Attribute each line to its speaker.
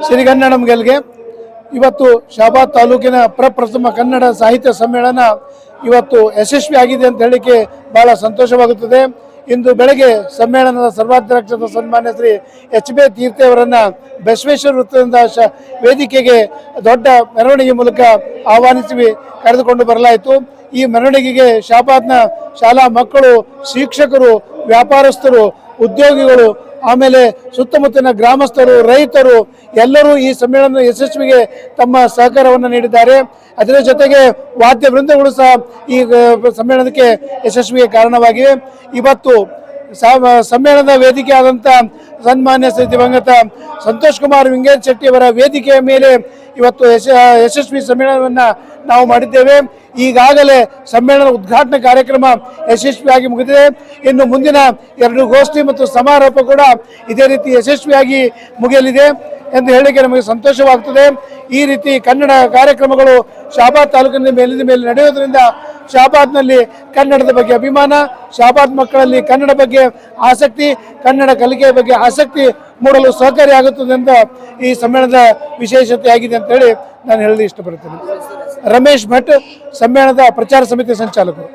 Speaker 1: ಸಿರಿಗನ್ನಡಂ ಗೆಲ್ಗೆ ಇವತ್ತು ಶಾಬಾದ್ ತಾಲೂಕಿನ ಪ್ರಪ್ರಥಮ ಕನ್ನಡ ಸಾಹಿತ್ಯ ಸಮ್ಮೇಳನ ಇವತ್ತು ಯಶಸ್ವಿಯಾಗಿದೆ ಅಂತ ಹೇಳಿಕೆ ಬಹಳ ಸಂತೋಷವಾಗುತ್ತದೆ. ಇಂದು ಬೆಳಗ್ಗೆ ಸಮ್ಮೇಳನದ ಸರ್ವಾಧ್ಯಕ್ಷದ ಸನ್ಮಾನ್ಯ ಶ್ರೀ ಎಚ್.ಬಿ. ತೀರ್ಥೆ ಅವರನ್ನು ಬಸವೇಶ್ವರ ವೃತ್ತದಿಂದ ವೇದಿಕೆಗೆ ದೊಡ್ಡ ಮೆರವಣಿಗೆ ಮೂಲಕ ಆಹ್ವಾನಿಸಿ ಕರೆದುಕೊಂಡು ಬರಲಾಯಿತು. ಈ ಮೆರವಣಿಗೆಗೆ ಶಾಬಾದ್ನ ಶಾಲಾ ಮಕ್ಕಳು, ಶಿಕ್ಷಕರು, ವ್ಯಾಪಾರಸ್ಥರು, ಉದ್ಯೋಗಿಗಳು, ಆಮೇಲೆ ಸುತ್ತಮುತ್ತಲಿನ ಗ್ರಾಮಸ್ಥರು, ರೈತರು ಎಲ್ಲರೂ ಈ ಸಮ್ಮೇಳನ ಯಶಸ್ವಿಗೆ ತಮ್ಮ ಸಹಕಾರವನ್ನು ನೀಡಿದ್ದಾರೆ. ಅದರ ಜೊತೆಗೆ ವಾದ್ಯ ವೃಂದಗಳು ಸಹ ಈ ಸಮ್ಮೇಳನಕ್ಕೆ ಯಶಸ್ವಿಗೆ ಕಾರಣವಾಗಿವೆ. ಇವತ್ತು ಸಮ್ಮೇಳನದ ವೇದಿಕೆ ಆದಂಥ ಸನ್ಮಾನ್ಯ ಶ್ರೀ ದಿವಂಗತ ಸಂತೋಷ್ ಕುಮಾರ್ ವಿಂಗೇಶ್ ಶೆಟ್ಟಿ ಅವರ ವೇದಿಕೆಯ ಮೇಲೆ ಇವತ್ತು ಯಶಸ್ವಿ ಸಮ್ಮೇಳನವನ್ನು ನಾವು ಮಾಡಿದ್ದೇವೆ. ಈಗಾಗಲೇ ಸಮ್ಮೇಳನ ಉದ್ಘಾಟನಾ ಕಾರ್ಯಕ್ರಮ ಯಶಸ್ವಿಯಾಗಿ ಮುಗಿದಿದೆ. ಇನ್ನು ಮುಂದಿನ 2 ಗೋಷ್ಠಿ ಮತ್ತು ಸಮಾರೋಪ ಕೂಡ ಇದೇ ರೀತಿ ಯಶಸ್ವಿಯಾಗಿ ಮುಗಿಯಲಿದೆ ಎಂದು ಹೇಳಿಕೆ ನಮಗೆ ಸಂತೋಷವಾಗುತ್ತದೆ. ಈ ರೀತಿ ಕನ್ನಡ ಕಾರ್ಯಕ್ರಮಗಳು ಶಾಬಾದ್ ತಾಲೂಕಿನ ಮೇಲಿನ ಮೇಲೆ ನಡೆಯುವುದರಿಂದ ಶಾಬಾದ್ನಲ್ಲಿ ಕನ್ನಡದ ಬಗ್ಗೆ ಅಭಿಮಾನ, ಶಾಬಾದ್ ಮಕ್ಕಳಲ್ಲಿ ಕನ್ನಡ ಬಗ್ಗೆ ಆಸಕ್ತಿ, ಕನ್ನಡ ಕಲಿಕೆಯ ಬಗ್ಗೆ ಆಸಕ್ತಿ ಮೂಡಲು ಸಹಕಾರಿಯಾಗುತ್ತದೆ ಅಂತ ಈ ಸಮ್ಮೇಳನದ ವಿಶೇಷತೆಯಾಗಿದೆ ಅಂತ ಹೇಳಿ ನಾನು ಹೇಳಲು ಇಷ್ಟಪಡುತ್ತೇನೆ. ರಮೇಶ್ ಭಟ್, ಸಮ್ಮೇಳನದ ಪ್ರಚಾರ ಸಮಿತಿ ಸಂಚಾಲಕರು.